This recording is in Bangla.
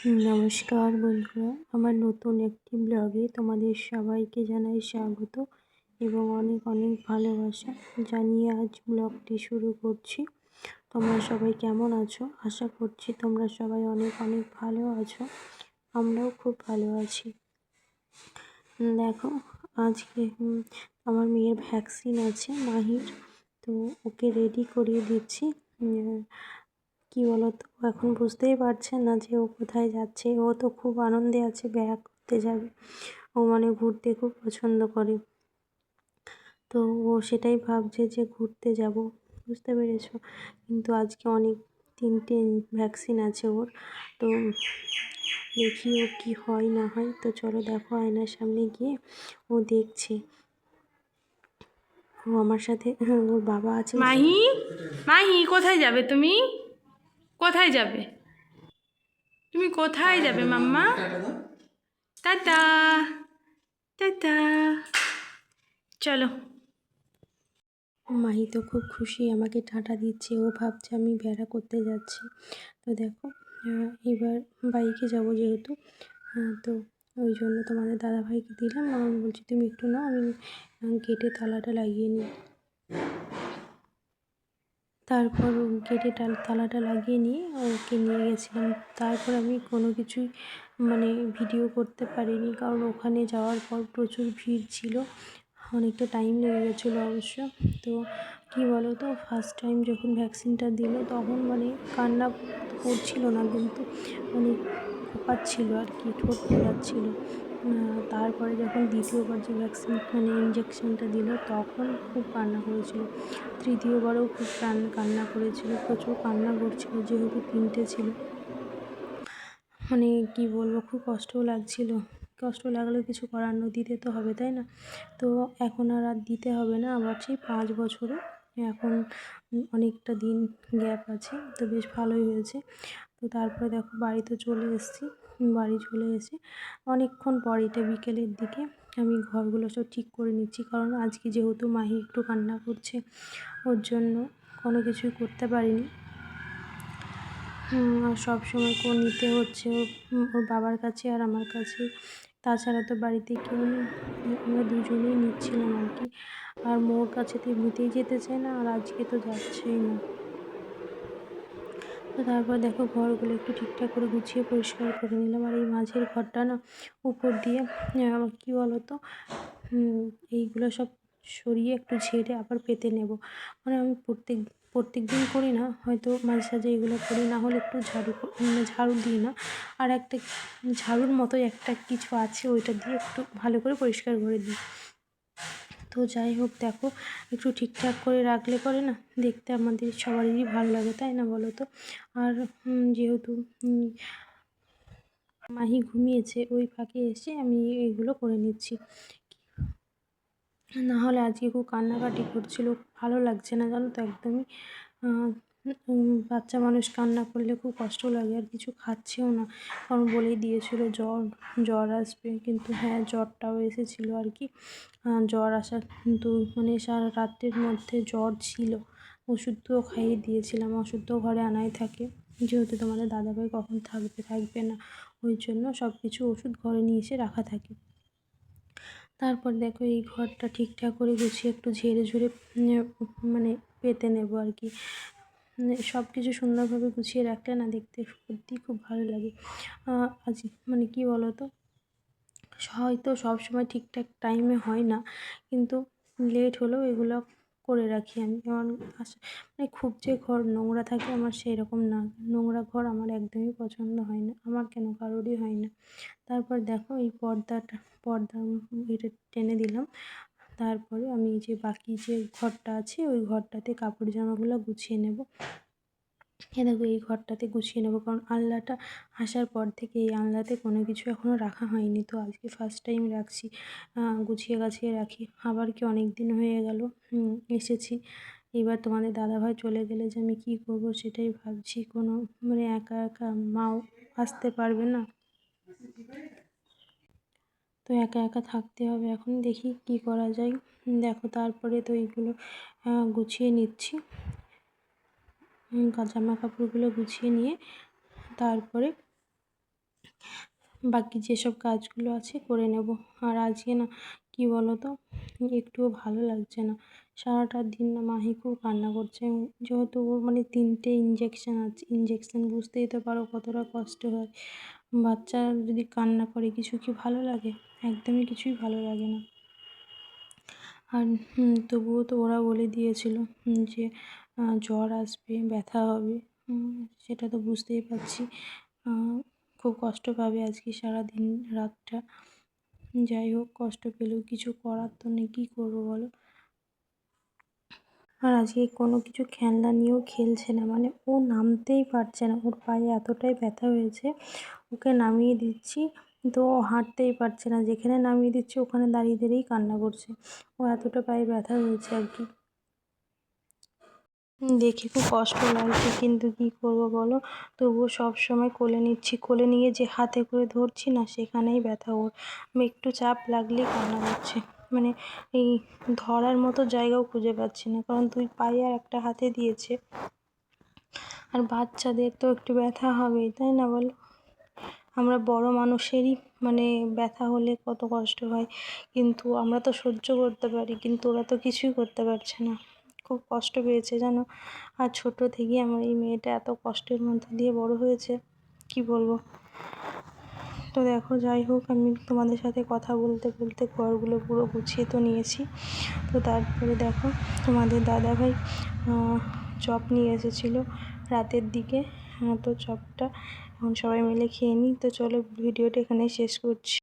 নমস্কার বন্ধুরা, আমার নতুন একটি ব্লগে তোমাদের সবাইকে জানাই স্বাগত এবং অনেক অনেক ভালোবাসা জানিয়ে আজ ব্লগটি শুরু করছি। তোমরা সবাই কেমন আছো? আশা করছি তোমরা সবাই অনেক অনেক ভালো আছো। আমরাও খুব ভালো আছি। দেখো, আজকে আমার মেয়ের ভ্যাকসিন আছে মাহির, তো ওকে রেডি করিয়ে দিচ্ছি। কি বলতো, এখন বুঝতেই পারছে না যে ও কোথায় যাচ্ছে। ও তো খুব আনন্দে আছে, বেড়াতে যাবে। ও মানে ঘুরতে খুব পছন্দ করে, তো ও সেটাই ভাবছে যে ঘুরতে যাব, বুঝতে পেরেছো। কিন্তু আজকে অনেক 3টে ভ্যাকসিন আছে ওর, তো দেখি ও কি হয় না হয়। তো চলো দেখো, আয়নার সামনে গিয়ে ও দেখছে। ও আমার সাথে, ওর বাবা আছে। মাহি, মাহি কোথায় যাবে তুমি? কোথায় যাবে? তুমি কোথায় যাবে মাম্মা? টাটা, টাটা, চলো। মাহি তো খুব খুশি, আমাকে টাটা দিচ্ছে। ও ভাবছে আমি বেড়া করতে যাচ্ছি। তো দেখো, এবার বাইকে যাব যেহেতু, তো ওই জন্য তোমাদের দাদাভাইকে দিলাম। আমি বলছি তুমি একটু নাও, আমি গেটে তালাটা লাগিয়ে নিই। তারপর গেটে তালাটা লাগিয়ে নিয়ে ওকে নিয়ে গেছিলাম। তারপর আমি কোনো কিছুই মানে ভিডিও করতে পারিনি, কারণ ওখানে যাওয়ার পর প্রচুর ভিড় ছিল, অনেকটা টাইম লেগে গেছিলো অবশ্য। তো কী বলো তো, ফার্স্ট টাইম যখন ভ্যাকসিনটা দিল তখন মানে কান্না করছিল না, কিন্তু মানে ফোপাচ্ছিল আর কি, ঠোঁট ফোলাচ্ছিল। তারপরে যখন দ্বিতীয়বার যে ভ্যাকসিন মানে ইঞ্জেকশনটা দিল তখন খুব কান্না করেছিল। তৃতীয়বারও খুব কান্না করেছিল, প্রচুর কান্না করছিল, যেহেতু 3টে ছিল। মানে কি বলবো, খুব কষ্টও লাগছিল। কষ্ট লাগলেও কিছু করার নেই, দিতে তো হবে, তাই না? তো এখন আর দিতে হবে না, আবার সেই 5 বছরে এখন অনেকটা দিন গ্যাপ আছে, তো বেশ ভালোই হয়েছে। তো তারপরে দেখো বাড়িতে চলে এসেছি। বাড়ি চলে এসে অনেকক্ষণ পর, এটা বিকেলের দিকে, আমি ঘরগুলো সব ঠিক করে নিচ্ছি, কারণ আজকে যেহেতু মাহি একটু কান্না করছে, ওর জন্য কোনো কিছুই করতে পারিনি। আর সবসময় নিতে হচ্ছে ওর বাবার কাছে আর আমার কাছে, তাছাড়া তো বাড়িতে কেউ নেই। আমরা দুজনেই নিচ্ছিলাম আর কি। আর মোর কাছে তো এমনিতেই যেতে চায় না, আর আজকে তো যাচ্ছেই না। তো তারপর দেখো ঘরগুলো একটু ঠিকঠাক করে গুছিয়ে পরিষ্কার করে নিলাম। আর এই মাঝের ঘরটা না উপর দিয়ে কী বলো তো, এইগুলো সব সরিয়ে একটু ঝেড়ে আবার পেতে নেব। মানে আমি প্রত্যেক দিন করি না, হয়তো মাঝে সাঝে এগুলো করি, না হলে একটু ঝাড়ু দিই না। আর একটা ঝাড়ুর মতোই একটা কিছু আছে, ওইটা দিয়ে একটু ভালো করে পরিষ্কার করে দিই। তো যাই হোক, দেখো একটু ঠিকঠাক করে রাখলে পরে না দেখতে আমাদের সবারই ভালো লাগে, তাই না বলো তো? আর যেহেতু মাহি ঘুমিয়েছে, ওই ফাঁকে এসে আমি এইগুলো করে নিচ্ছি। না হলে আজকে খুব কান্নাকাটি করছিল, ভালো লাগছে না জানো তো একদমই। বাচ্চা মানুষ কান্না করলে খুব কষ্ট লাগে, আর কিছু খাচ্ছেও না, কারণ বলেই দিয়েছিল জ্বর আসবে। কিন্তু হ্যাঁ, জ্বরটাও এসেছিলো আর কি। জ্বর আসার কিন্তু মানে সারা রাত্রের মধ্যে জ্বর ছিল। ওষুধও খাইয়ে দিয়েছিলাম, ওষুধও ঘরে আনাই থাকে, যেহেতু তোমাদের দাদাভাই কখন থাকবে না, ওই জন্য সব কিছু ওষুধ ঘরে নিয়ে এসে রাখা থাকে। তারপর দেখো এই ঘরটা ঠিকঠাক করে গুছিয়ে একটু ঝেড়ে ঝুড়ে মানে পেতে নেব আর কি। সব কিছু সুন্দরভাবে গুছিয়ে রাখলে না দেখতে সত্যিই খুব ভালো লাগে। আজ মানে কি বলো তো, হয়তো সবসময় ঠিকঠাক টাইমে হয় না, কিন্তু লেট হলেও এগুলো করে রাখি আমি। যেমন মানে খুব যে ঘর নোংরা থাকে আমার সেই রকম না, নোংরা ঘর আমার একদমই পছন্দ হয় না, আমার কেন কারোরই হয় না। তারপর দেখো এই পর্দা এটা টেনে দিলাম। তারপরে আমি যে বাকি যে ঘরটা আছে ওই ঘরটাতে কাপড় জামাগুলো গুছিয়ে নেব। দেখো এই ঘরটাতে গুছিয়ে নেব, কারণ আলনাটা আসার পর থেকে এই আলনাতে কোনো কিছু এখনও রাখা হয়নি, তো আজকে ফার্স্ট টাইম রাখছি। গুছিয়ে গাছিয়ে রাখি, আবার কি অনেক দিন হয়ে গেল এসেছি। এবার তোমাদের দাদাভাই চলে গেলে যে আমি কী করব সেটাই ভাবছি। কোনো মানে একা একা মাও আসতে পারবে না, তো একা একা থাকতে হবে। এখন দেখি কি করা যায়। দেখো তারপরে তো এইগুলো গুছিয়ে নিচ্ছি। জামা কাপড়গুলো গুছিয়ে নিয়ে তারপরে বাকি যেসব কাজগুলো আছে করে নেব। আর আজকে না কী বলো তো, একটুও ভালো লাগছে না। সারাটা দিন না মাহি খুব কান্না করছে। যেহেতু ওর মানে 3টে ইঞ্জেকশান আছে, ইঞ্জেকশান বুঝতেই তো পারো কতটা কষ্ট হয়। বাচ্চা যদি কান্না করে কিছু কি ভালো লাগে? একদমই কিছুই ভালো লাগে না। আর তবুও তো ওরা বলে দিয়েছিল যে জ্বর আসবে, ব্যথা হবে। সেটা তো বুঝতেই পারছি। খুব কষ্ট পাবে আজকে সারাদিন রাতটা। যাই হোক, কষ্ট পেলেও কিছু করার তো নেই, কী করবো বলো? আর আজকে কোনো কিছু খেলনা নিয়েও খেলছে না, মানে ও নামতেই পারছে না। ওর পায়ে এতটাই ব্যথা হয়েছে, ওকে নামিয়ে দিচ্ছি কিন্তু ও হাঁটতেই পারছে না। যেখানে নামিয়ে দিচ্ছি ওখানে দাঁড়িয়ে দাঁড়িয়েই কান্না করছে। ও এতটা পায়ে ব্যথা হয়েছে আর কি। দেখে খুব কষ্ট লাগছে কিন্তু কী করবো বলো? তবুও সবসময় কোলে নিচ্ছি। কোলে নিয়ে যে হাতে করে ধরছি না, সেখানেই ব্যথা ওর। একটু চাপ লাগলেই কান্না করছে। মানে এই ধরার মতো জায়গাও খুঁজে পাচ্ছি না, কারণ 2 পায়ে আর একটা হাতে দিয়েছে। আর বাচ্চাদের তো একটু ব্যথা হবেই, তাই না বলো? আমরা বড় মানুষেরই মানে ব্যথা হলে কত কষ্ট হয়, কিন্তু আমরা তো সহ্য করতে পারি, কিন্তু ওরা তো কিছুই করতে পারছে না। খুব কষ্ট পেয়েছে জানো। আর ছোটো থেকেই আমার এই মেয়েটা এত কষ্টের মধ্যে দিয়ে বড় হয়েছে, কি বলবো। তো দেখো, যাই হোক, আমি তোমাদের সাথে কথা বলতে বলতে ঘরগুলো পুরো গুছিয়ে তো নিয়েছি। তো তারপরে দেখো, তোমাদের দাদাভাই চপ নিয়ে এসেছিলো রাতের দিকে। তো চপটা এখন সবাই মিলে খেয়ে নিই। তো চলো, ভিডিওটা এখানেই শেষ করছি।